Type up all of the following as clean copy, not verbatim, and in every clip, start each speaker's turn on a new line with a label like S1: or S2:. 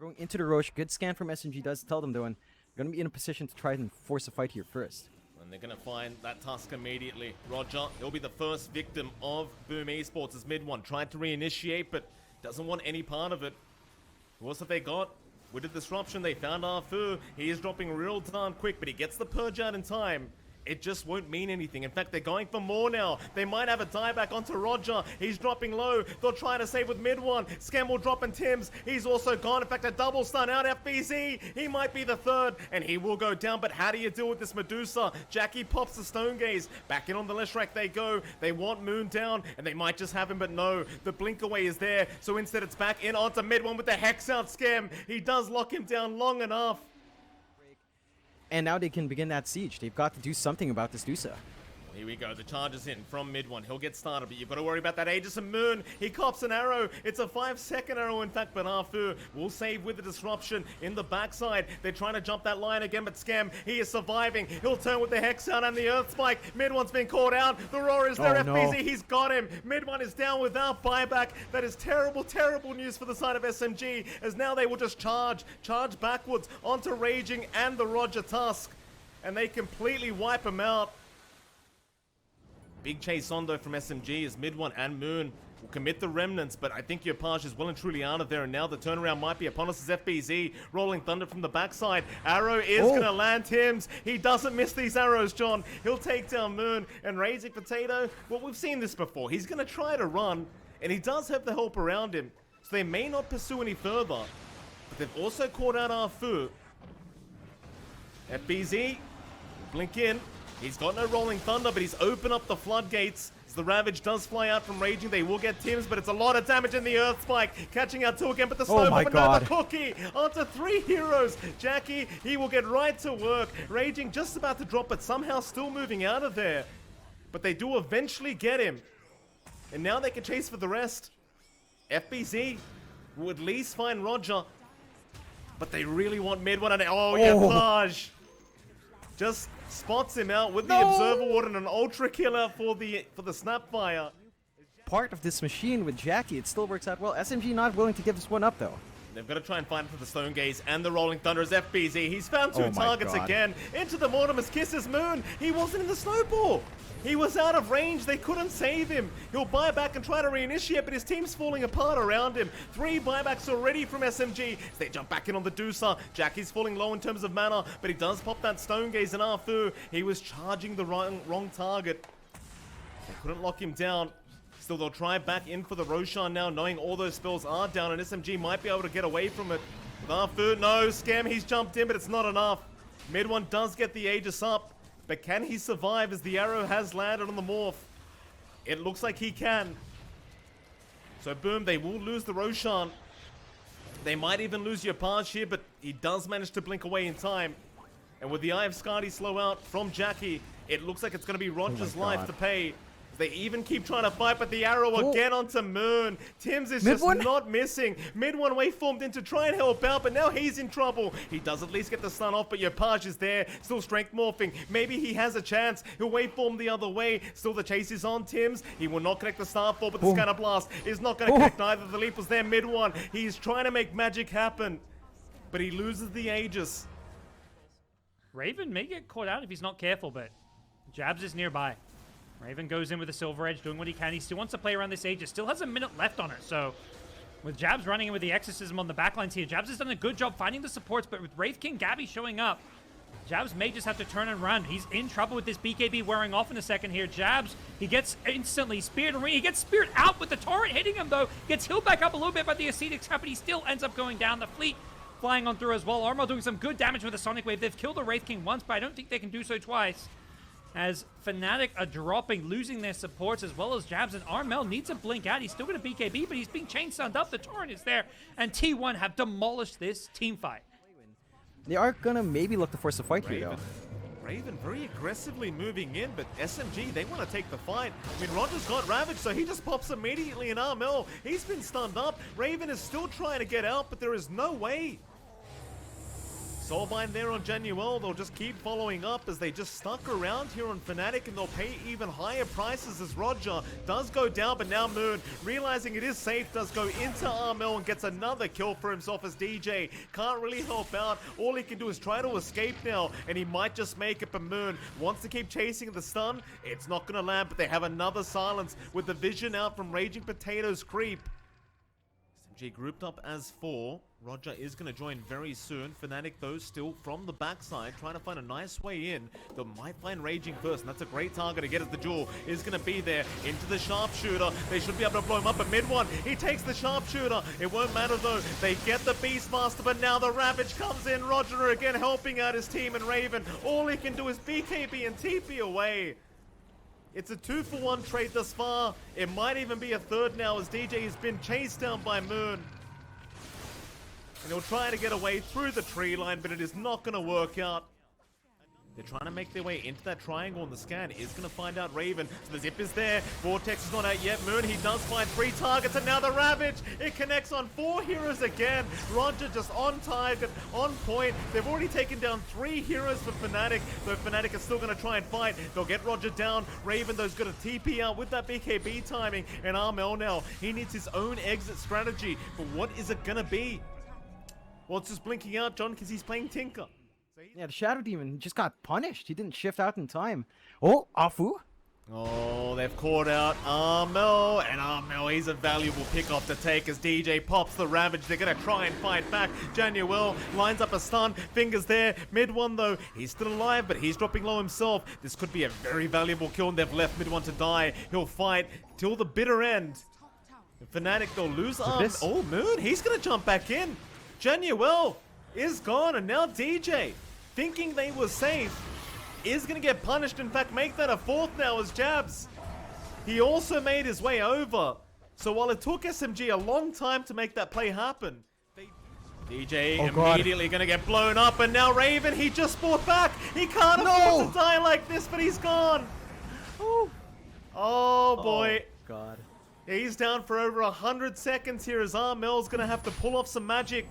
S1: Going into the Roche, good scan from SMG does tell them though, and they're going to be in a position to try and force a fight here first.
S2: And they're going to find that Tusk immediately. Roger, he'll be the first victim of Boom Esports as mid one. Tried to reinitiate, but doesn't want any part of it. Who else have they got? With the disruption, they found Arfu. He is dropping real darn quick, but he gets the purge out in time. It just won't mean anything. In fact, they're going for more now. They might have a dieback onto Roger. He's dropping low. They'll try to save with mid one. Scam will drop in Tim's. He's also gone. In fact, a double stun out FBZ. He might be the third, and he will go down. But how do you deal with this Medusa? Jackie pops the Stone Gaze. Back in on the left rack they go. They want Moon down, and they might just have him, but no. The blink away is there. So instead, it's back in onto mid one with the Hex out Scam. He does lock him down long enough.
S1: And now they can begin that siege. They've got to do something about this DOTA.
S2: Here we go, the charge is in from mid one. He'll get started, but you've got to worry about that Aegis and Moon. He cops an arrow. It's a 5-second arrow, in fact, but Arfu will save with the disruption in the backside. They're trying to jump that line again, but Scam, he is surviving. He'll turn with the Hex out and the Earth Spike. Mid one's been caught out. The Roar is there, FBZ. No. He's got him. Mid one is down without buyback. That is terrible, terrible news for the side of SMG, as now they will just charge backwards onto Raging and the Roger Tusk, and they completely wipe him out. Big chase on though from SMG as mid one and Moon will commit the remnants, but I think Yopaj is well and truly out of there, and now the turnaround might be upon us as FBZ rolling thunder from the backside. Arrow is gonna land Tim's. He doesn't miss these arrows, John. He'll take down Moon, and Raising Potato, well, we've seen this before. He's gonna try to run, and he does have the help around him, so they may not pursue any further, but they've also caught out Arfu. FBZ, blink in. He's got no rolling thunder, but he's opened up the floodgates. As the Ravage does fly out from Raging, they will get Tim's, but it's a lot of damage in the Earth Spike. Catching out two again, but the Snowbomb and now the Cookie onto 3 heroes. Jackie, he will get right to work. Raging just about to drop, but somehow still moving out of there. But they do eventually get him. And now they can chase for the rest. FBZ will at least find Roger. But they really want mid one, and Yopaj just spots him out with the Observer Ward and an Ultra Killer for the Snapfire.
S1: Part of this machine with Jackie, it still works out well. SMG not willing to give this one up though.
S2: They've got to try and find for the Stone Gaze and the Rolling Thunder as FBZ. He's found two targets again. Into the Mortimer's Kisses Moon. He wasn't in the snowball. He was out of range. They couldn't save him. He'll buy back and try to reinitiate, but his team's falling apart around him. 3 buybacks already from SMG. As they jump back in on the Deucer. Jackie's falling low in terms of mana, but he does pop that Stone Gaze in Arfu. He was charging the wrong target. They couldn't lock him down. Still, they'll try back in for the Roshan now, knowing all those spells are down, and SMG might be able to get away from it. With Arfu, no, Scam, he's jumped in, but it's not enough. Mid one does get the Aegis up, but can he survive as the arrow has landed on the Morph? It looks like he can. So boom, they will lose the Roshan. They might even lose Yopaj here, but he does manage to blink away in time. And with the Eye of Skadi slow out from Jackie, it looks like it's going to be Roger's life to pay. They even keep trying to fight, but the arrow again onto Moon. Tim's is just not missing. Mid one waveformed in to try and help out, but now he's in trouble. He does at least get the stun off, but Yopaj is there. Still strength morphing. Maybe he has a chance. He'll waveform the other way. Still the chase is on Tim's. He will not connect the Starfall, but the Scanner Blast is not going to connect either. The leap was there mid one. He's trying to make magic happen, but he loses the Aegis.
S3: Raven may get caught out if he's not careful, but Jabs is nearby. Raven goes in with a Silver Edge, doing what he can. He still wants to play around this Aegis. Still has a minute left on it, so with Jabs running in with the Exorcism on the backlines here, Jabs has done a good job finding the supports, but with Wraith King Gabby showing up, Jabs may just have to turn and run. He's in trouble with this BKB wearing off in a second here. Jabs, he gets instantly speared. He gets speared out with the torrent hitting him, though. Gets healed back up a little bit by the Ascetic Trap, but he still ends up going down. The fleet flying on through as well. Armel doing some good damage with a Sonic Wave. They've killed the Wraith King once, but I don't think they can do so twice, as Fnatic are dropping, losing their supports, as well as Jabs, and Armel needs a blink out. He's still going to BKB, but he's being chain stunned up. The torrent is there, and T1 have demolished this team fight.
S1: They are going to maybe look to force a fight here, though.
S2: Raven very aggressively moving in, but SMG, they want to take the fight. I mean, Roger's got Ravage, so he just pops immediately in Armel. He's been stunned up. Raven is still trying to get out, but there is no way. Soulbind there on Genuel. They'll just keep following up as they just stuck around here on Fnatic, and they'll pay even higher prices as Roger does go down, but now Moon, realizing it is safe, does go into Armel and gets another kill for himself as DJ can't really help out. All he can do is try to escape now, and he might just make it, but Moon wants to keep chasing the stun. It's not going to land, but they have another silence with the vision out from Raging Potatoes creep. SMG grouped up as 4. Roger is going to join very soon. Fnatic, though, still from the backside, trying to find a nice way in. They might find Raging first, and that's a great target to get as the Jewel is going to be there. Into the Sharpshooter. They should be able to blow him up at mid one. He takes the Sharpshooter. It won't matter, though. They get the Beastmaster, but now the Ravage comes in. Roger again helping out his team, and Raven, all he can do is BKB and TP away. It's a 2-for-1 trade thus far. It might even be a third now as DJ has been chased down by Moon. And he'll try to get away through the tree line, but it is not going to work out. They're trying to make their way into that triangle, and the scan is going to find out Raven. So the zip is there. Vortex is not out yet. Moon, he does find 3 targets, and now the Ravage. It connects on 4 heroes again. Roger just on target, on point. They've already taken down 3 heroes for Fnatic, though Fnatic is still going to try and fight. They'll get Roger down. Raven, though, is going to TP out with that BKB timing. And Armel now, he needs his own exit strategy. But what is it going to be? Well, it's just blinking out, John, because he's playing Tinker.
S1: Yeah, the Shadow Demon just got punished. He didn't shift out in time. Oh, Afu.
S2: Oh, they've caught out Armel, and Armel, he's a valuable pick-off to take as DJ pops the Ravage. They're going to try and fight back. Januel lines up a stun. Fingers there. Mid one, though. He's still alive, but he's dropping low himself. This could be a very valuable kill, and they've left mid one to die. He'll fight till the bitter end. Fnatic, they'll lose Armel. Oh, Moon, he's going to jump back in. Januel is gone, and now DJ, thinking they were safe, is going to get punished. In fact, make that a 4th now as Jabs. He also made his way over. So while it took SMG a long time to make that play happen, DJ immediately going to get blown up, and now Raven, he just fought back. He can't afford to die like this, but he's gone. Oh boy.
S1: Oh, God.
S2: He's down for over 100 seconds here as Armel's going to have to pull off some magic.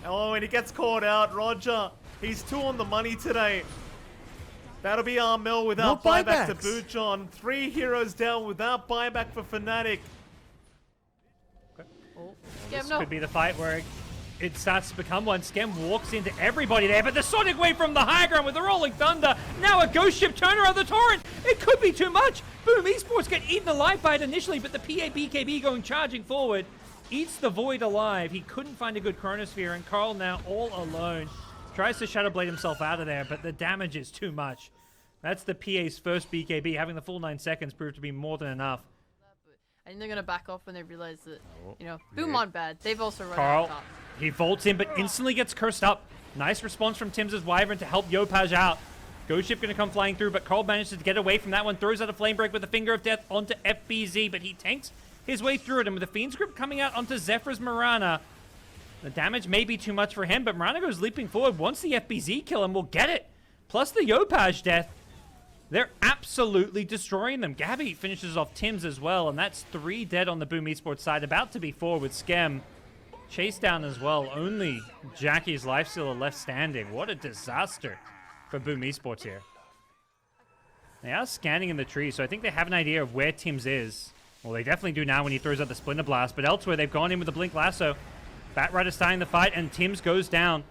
S2: Oh, and he gets caught out. Roger, he's 2 on the money today. That'll be Armel without buyback to boot, John. 3 heroes down without buyback for Fnatic.
S3: Okay. This could be the fight where it starts to become one. Skem walks into everybody there, but the Sonic Wave from the high ground with the Rolling Thunder. Now a Ghost Ship turner on the Torrent. It could be too much. Boom Esports get eaten alive by it initially, but the PA-BKB going charging forward eats the Void alive. He couldn't find a good Chronosphere, and Carl now all alone. Tries to Shadow Blade himself out of there, but the damage is too much. That's the PA's first BKB. Having the full 9 seconds proved to be more than enough.
S4: I think they're going to back off when they realize that, you know, Boom on bad. They've also run
S3: Carl,
S4: out top.
S3: he vaults in, but instantly gets cursed up. Nice response from Tim's Wyvern to help Yopaj out. Ghost Ship going to come flying through, but Carl manages to get away from that one. Throws out a Flame Break with a Finger of Death onto FBZ, but he tanks his way through it. And with the Fiend's Grip coming out onto Zephyr's Mirana, the damage may be too much for him, but Mirana goes leaping forward. Once the FBZ kill him, we'll get it. Plus the Yopaj death. They're absolutely destroying them. Gabby finishes off Tim's as well, and that's 3 dead on the Boom Esports side. About to be 4 with Skem. Chase down as well. Only Jackie's Lifestealer left standing. What a disaster for Boom Esports here. They are scanning in the tree, so I think they have an idea of where Tim's is. Well, they definitely do now when he throws out the Splinter Blast, but elsewhere they've gone in with the Blink Lasso. Batrider starting the fight, and Tim's goes down.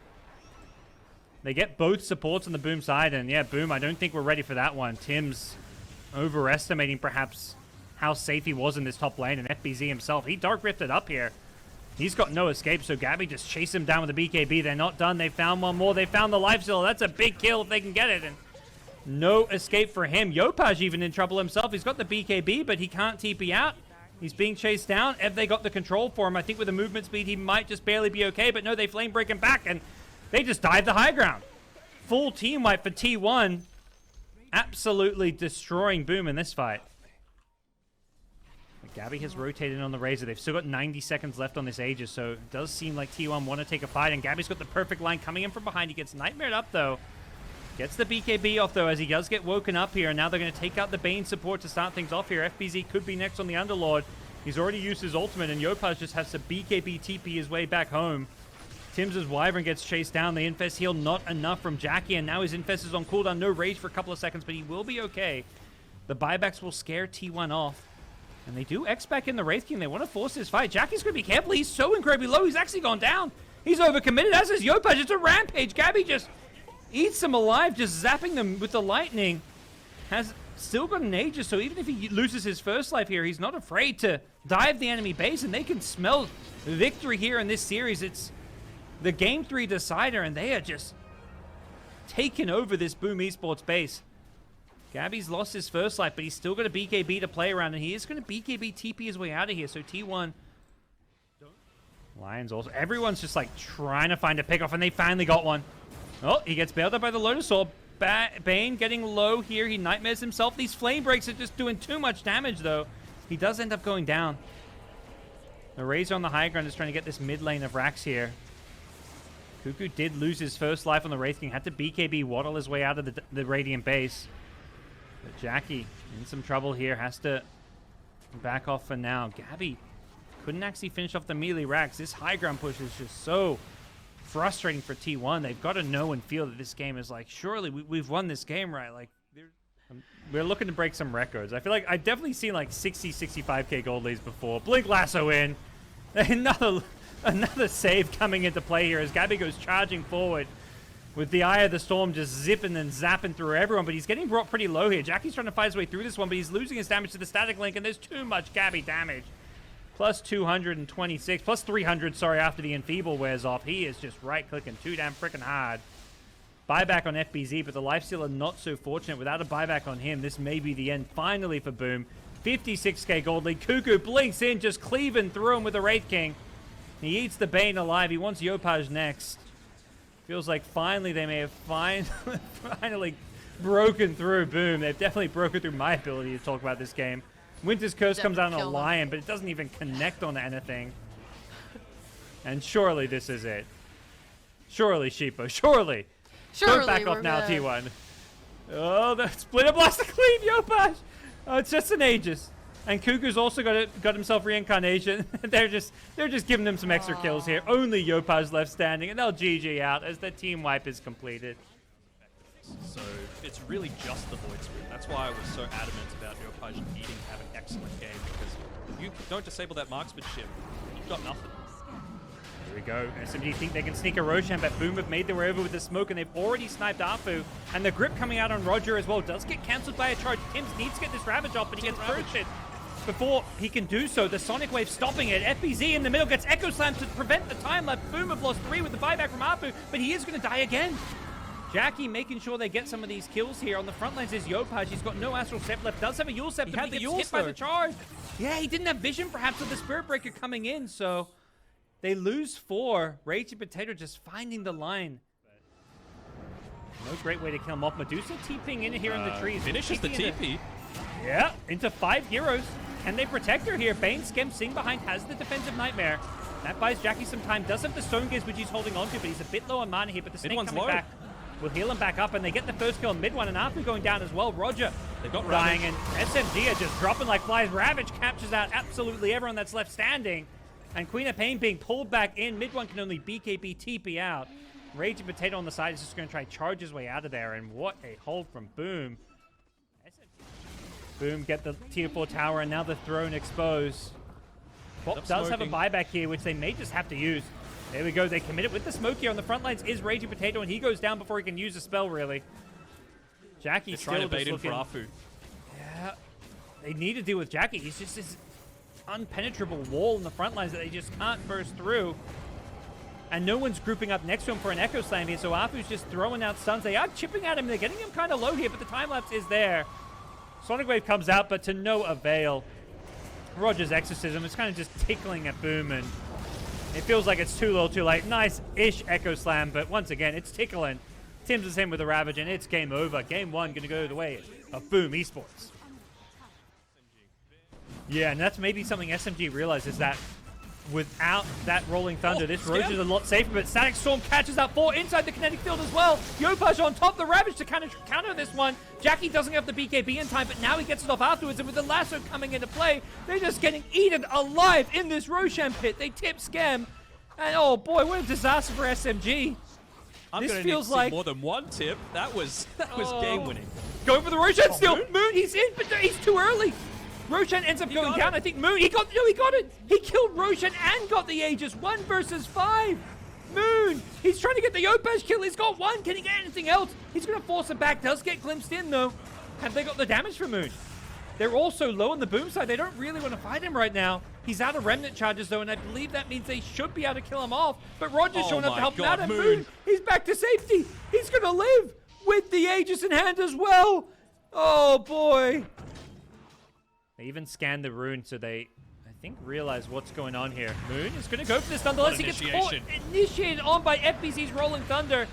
S3: They get both supports on the Boom side, and yeah, Boom, I don't think we're ready for that one. Tim's overestimating perhaps how safe he was in this top lane, and FBZ himself, he Dark Rifted up here. He's got no escape, so Gabby just chase him down with the BKB. They're not done. They found one more. They found the Lifestealer. That's a big kill if they can get it, and no escape for him. Yopaj even in trouble himself. He's got the BKB, but he can't TP out. He's being chased down. Have they got the control for him? I think with the movement speed, he might just barely be okay, but no, they flame break him back, and they just dive the high ground. Full team wipe for T1. Absolutely destroying Boom in this fight. But Gabby has rotated on the Razor. They've still got 90 seconds left on this Aegis, so it does seem like T1 want to take a fight, and Gabby's got the perfect line coming in from behind. He gets nightmared up, though. Gets the BKB off, though, as he does get woken up here, and now they're going to take out the Bane support to start things off here. FBZ could be next on the Underlord. He's already used his ultimate, and Yopaj just has to BKB TP his way back home. Tim's' Wyvern gets chased down. The Infest heal not enough from Jackie, and now his Infest is on cooldown. No rage for a couple of seconds, but he will be okay. The buybacks will scare T1 off. And they do X back in the Wraith King. They want to force this fight. Jackie's going to be careful. He's so incredibly low. He's actually gone down. He's overcommitted, as is Yopaj. It's a rampage. Gabby just eats them alive, just zapping them with the lightning. Has still got an Aegis, so even if he loses his first life here, he's not afraid to dive the enemy base, and they can smell victory here in this series. It's the Game 3 decider, and they are just taking over this Boom Esports base. Gabby's lost his first life, but he's still got a BKB to play around, and he is going to BKB TP his way out of here, so T1... Lions also... Everyone's just, like, trying to find a pickoff, and they finally got one. Oh, he gets bailed up by the Lotus Orb. Bane getting low here. He nightmares himself. These flame breaks are just doing too much damage, though. He does end up going down. The Razor on the high ground is trying to get this mid lane of Rax here. Cuckoo did lose his first life on the Wraith King. Had to BKB waddle his way out of the Radiant base. But Jackie in some trouble here. Has to back off for now. Gabby couldn't actually finish off the melee Rax. This high ground push is just so frustrating for T1. They've got to know and feel that this game is like, surely we've won this game, right? Like, we're looking to break some records. I feel like I've definitely seen like 60, 65k gold leads before. Blink Lasso in. Another save coming into play here as Gabby goes charging forward with the Eye of the Storm just zipping and zapping through everyone, but he's getting brought pretty low here. Jackie's trying to fight his way through this one, but he's losing his damage to the static link, and there's too much Gabby damage. Plus 226, plus 300, sorry, after the Enfeeble wears off. He is just right-clicking too damn freaking hard. Buyback on FBZ, but the Lifestealer not so fortunate. Without a buyback on him, this may be the end finally for Boom. 56k gold lead. Cuckoo blinks in, just cleaving through him with the Wraith King. He eats the Bane alive. He wants Yopaj next. Feels like finally they may have finally broken through Boom. They've definitely broken through my ability to talk about this game. Winter's Curse comes out on a Lion, but it doesn't even connect on anything. And surely this is it. Surely, Sheepo. Surely. Don't back off now, T1. Oh, the Splitter Blast to cleave Yopaj. Oh, it's just an Aegis. And Cuckoo's also got himself reincarnation. they're just giving him some extra kills here. Only Yopaj left standing, and they'll GG out as the team wipe is completed.
S5: So it's really just the Void Spirit. That's why I was so adamant about Yopaj needing to have an excellent game, because if you don't disable that marksmanship, you've got nothing.
S3: Here we go. SMG think they can sneak a Roshan, but Boom have made their way over with the smoke, and they've already sniped Afu. And the grip coming out on Roger as well does get cancelled by a charge. Tims needs to get this Ravage off, but he gets bursted. Before he can do so, the Sonic Wave stopping it. FBZ in the middle gets Echo Slam to prevent the time left. Boom have lost 3 with the buyback from Afu, but he is going to die again. Jackie making sure they get some of these kills here. On the front lines is Yopaj. He's got no Astral Scepter left. Does have a Yule Scepter, but he gets hit by the charge. Yeah, he didn't have vision perhaps of the Spirit Breaker coming in, so they lose 4. Raging Potato just finding the line. No great way to kill him off. Medusa TPing in here in the trees.
S5: Finishes the TP.
S3: Yeah, into 5 heroes. Can they protect her here? Bane, Skem, Sing behind has the defensive Nightmare. That buys Jackie some time. Does have the Stone Gaze, which he's holding on to, but he's a bit low on mana here. But the Snake coming back will heal him back up, and they get the first kill on mid one, and Afu going down as well. Roger
S5: They've got
S3: dying, and SMG are just dropping like flies. Ravage captures out absolutely everyone that's left standing, and Queen of Pain being pulled back in. Mid one can only BKB TP out. Raging Potato on the side is just going to try charge his way out of there, and what a hold from Boom. Boom get the tier 4 tower, and now the throne exposed. Pop does have a buyback here, which they may just have to use. There we go. They commit it with the smoke here. On the front lines is Raging Potato, and he goes down before he can use a spell, really. Jackie still
S5: trying to bait
S3: just
S5: him
S3: looking...
S5: for Afu.
S3: Yeah, they need to deal with Jackie. He's just this unpenetrable wall in the front lines that they just can't burst through. And no one's grouping up next to him for an Echo Slam here, so Afu's just throwing out stuns. They are chipping at him. They're getting him kind of low here, but the time-lapse is there. Sonic Wave comes out, but to no avail. Roger's Exorcism is kind of just tickling at Boom, and it feels like it's too little too late. Nice-ish Echo Slam, but once again, it's tickling. Tims is in with a Ravage, and it's game over. Game 1 going to go the way of Boom Esports. Yeah, and that's maybe something SMG realizes, that without that Rolling Thunder, this Roger is a lot safer, but Static Storm catches out 4 inside the kinetic field as well. Yopaj on top, the Ravage to counter this one. Jackie doesn't have the BKB in time, but now he gets it off afterwards, and with the lasso coming into play, they're just getting eaten alive in this Roshan pit. They tip Skem, And oh boy, what a disaster for SMG.
S5: I'm
S3: This
S5: gonna need to
S3: feels
S5: see
S3: like-
S5: more than one tip. That was game winning.
S3: Going for the Roshan still. Moon, he's in, but he's too early. Roshan ends up going
S5: got
S3: down.
S5: it.
S3: I think Moon, he got it. He killed Roshan and got the Aegis. 1 versus 5. Moon, he's trying to get the Opaj kill. He's got 1. Can he get anything else? He's going to force him back. Does get glimpsed in, though. Have they got the damage from Moon? They're also low on the boom side. They don't really want to fight him right now. He's out of remnant charges, though, and I believe that means they should be able to kill him off. But Roger's showing up to
S5: my
S3: help him
S5: God,
S3: out. And
S5: Moon.
S3: Moon, he's back to safety. He's going to live with the Aegis in hand as well. Oh, boy. They even scanned the rune, so they, I think, realize what's going on here. Moon is going to go for this Thunder unless he gets caught. Initiated on by FBC's Rolling Thunder.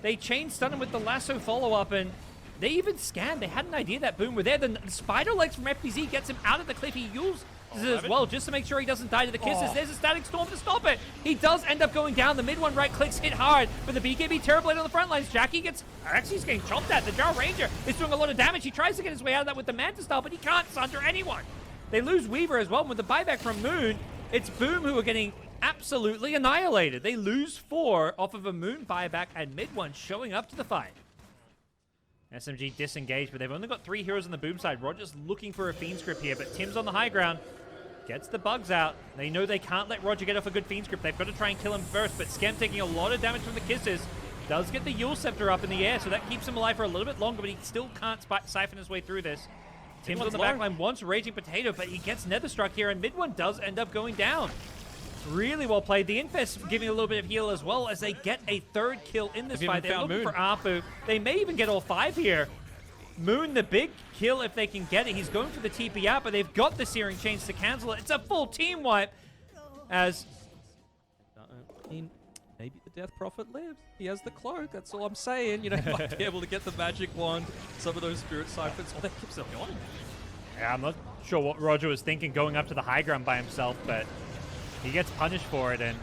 S3: They chain stun him with the lasso follow-up, and they even scanned. They had an idea that Boom were there. The spider legs from FBZ gets him out of the cliff. He uses it as well just to make sure he doesn't die to the kisses. There's a static storm to stop it. He does end up going down. The mid one right clicks hit hard, but the BKB Terrorblade on the front lines. Jackie gets, actually he's getting chopped at. The Jar Ranger is doing a lot of damage. He tries to get his way out of that with the Manta style, but he can't sunder anyone. They lose Weaver as well. And with the buyback from Moon, it's Boom who are getting absolutely annihilated. They lose 4 off of a Moon buyback, and mid one showing up to the fight. SMG disengaged, but they've only got 3 heroes on the boom side. Roger's looking for a Fiend Script here, but Tim's on the high ground. Gets the bugs out. They know they can't let Roger get off a good Fiend Script. They've got to try and kill him first, but Skem taking a lot of damage from the kisses. Does get the Yule Scepter up in the air, so that keeps him alive for a little bit longer, but he still can't siphon his way through this. Tim's on the backline, wants Raging Potato, but he gets Netherstruck here, and mid one does end up going down. Really well played. The Infest giving a little bit of heal as well as they get a 3rd kill in this fight. They're looking for Apu. They may even get all 5 here. Moon, the big kill if they can get it. He's going for the TP out, but they've got the Searing Chains to cancel it. It's a full team wipe as...
S5: Maybe the Death Prophet lives. He has the cloak. That's all I'm saying. You know, he might be able to get the magic wand, some of those spirit siphons. Oh, that keeps them going.
S3: Yeah, I'm not sure what Roger was thinking going up to the high ground by himself, but he gets punished for it, and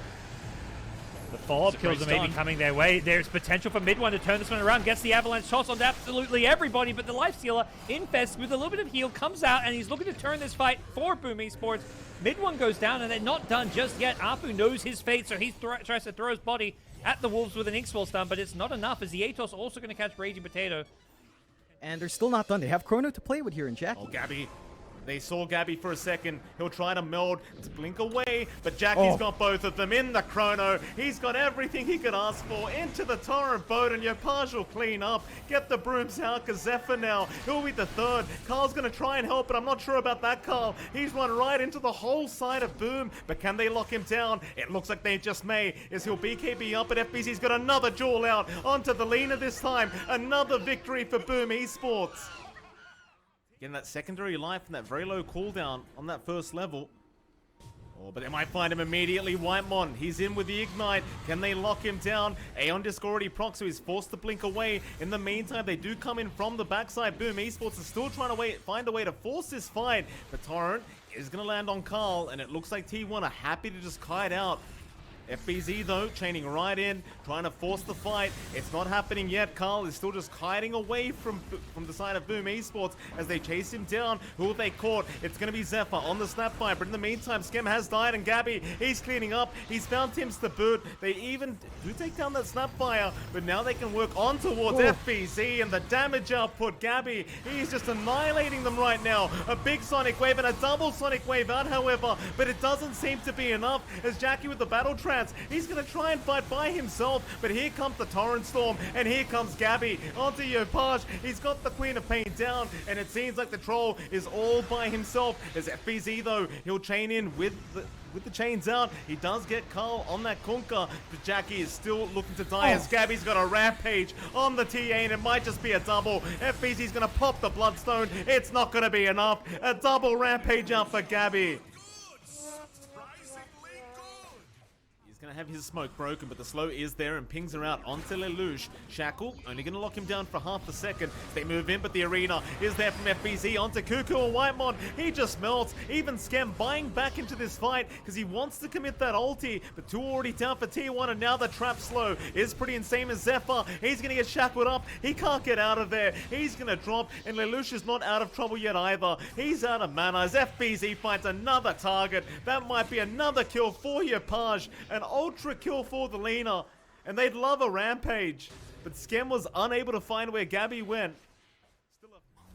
S3: the follow-up kills are maybe coming their way. There's potential for mid one to turn this one around. Gets the avalanche toss on absolutely everybody, but the life stealer, Infest, with a little bit of heal, comes out, and he's looking to turn this fight for Boom Esports. Mid one goes down, and they're not done just yet. Apu knows his fate, so he tries to throw his body at the Wolves with an Inkswell stun, but it's not enough, as the Atos also going to catch Raging Potato.
S1: And they're still not done. They have Chrono to play with here in Jackie.
S2: Oh, Gabby. They saw Gabby for a second. He'll try to meld to blink away, but Jackie's got both of them in the chrono. He's got everything he could ask for into the Torrent boat, and Yopaj will clean up. Get the brooms out, because Zephyr now, he'll be the 3rd. Carl's going to try and help, but I'm not sure about that, Carl. He's run right into the whole side of Boom, but can they lock him down? It looks like they just may, as he'll BKB up, but FBC's got another jewel out onto the Lena this time. Another victory for Boom Esports. Getting that secondary life and that very low cooldown on that 1st level. Oh, but they might find him immediately. Whitemon, he's in with the Ignite. Can they lock him down? Aeon Disc already procs, so he's forced to blink away. In the meantime, they do come in from the backside. Boom Esports is still trying to find a way to force this fight. But Torrent is going to land on Carl, and it looks like T1 are happy to just kite out. FBZ, though, chaining right in, trying to force the fight. It's not happening yet. Carl is still just kiting away from the side of Boom Esports as they chase him down. Who have they caught? It's going to be Zephyr on the Snapfire, but in the meantime, Skem has died, and Gabby, he's cleaning up. He's found Tim's to boot. They even do take down that Snapfire, but now they can work on towards FBZ, and the damage output, Gabby, he's just annihilating them right now. A big Sonic Wave and a double Sonic Wave out, however, but it doesn't seem to be enough as Jackie with the Battle Trance, he's going to try and fight by himself, but here comes the Torrent Storm, and here comes Gabby onto Yopaj. He's got the Queen of Pain down, and it seems like the Troll is all by himself. As FBZ, though, he'll chain in with the chains out. He does get Carl on that Kunkka, but Jackie is still looking to die as Gabby's got a Rampage on the TA, and it might just be a double. FBZ's going to pop the Bloodstone. It's not going to be enough. A double Rampage out for Gabby. Gonna have his smoke broken, but the slow is there and pings her out onto Lelouch. Shackle only gonna lock him down for half a second. They move in, but the arena is there from FBZ onto Cuckoo and Whitemon. He just melts. Even Skem buying back into this fight because he wants to commit that ulti, but 2 already down for T1, and now the trap slow is pretty insane as Zephyr. He's gonna get shackled up. He can't get out of there. He's gonna drop, and Lelouch is not out of trouble yet either. He's out of mana as FBZ finds another target. That might be another kill for Yopaj, and ultra kill for the Lina. And they'd love a rampage. But Skem was unable to find where Gabby went.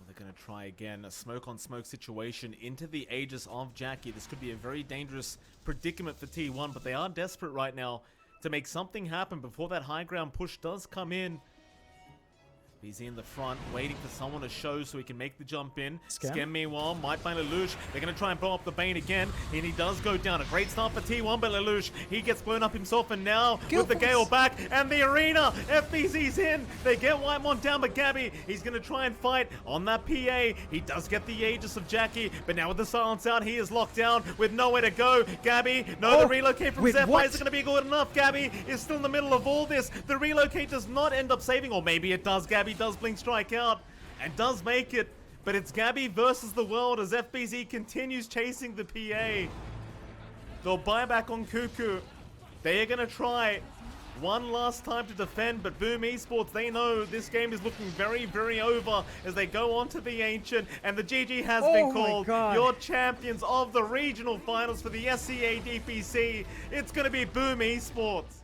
S2: They're going to try again. A smoke on smoke situation into the Aegis of Jackie. This could be a very dangerous predicament for T1, but they are desperate right now to make something happen before that high ground push does come in. He's in the front, waiting for someone to show so he can make the jump in. Skem meanwhile, might find Lelouch. They're going to try and blow up the Bane again, and he does go down. A great start for T1, but Lelouch, he gets blown up himself, and now with the Gale back, and the arena, FBZ's in. They get Whitemon down, but Gabby, he's going to try and fight on that PA. He does get the Aegis of Jackie, but now with the silence out, he is locked down with nowhere to go. Gabby, no, the relocate from Zephyr isn't going to be good enough. Gabby is still in the middle of all this. The relocate does not end up saving, or maybe it does. Gabby does blink strike out and does make it, but it's Gabby versus the world as FBZ continues chasing the PA. They'll buy back on Cuckoo. They are going to try one last time to defend, but Boom Esports, they know this game is looking very, very over as they go on to the Ancient, and the GG has been called. Your champions of the regional finals for the SCA DPC. It's going to be Boom Esports.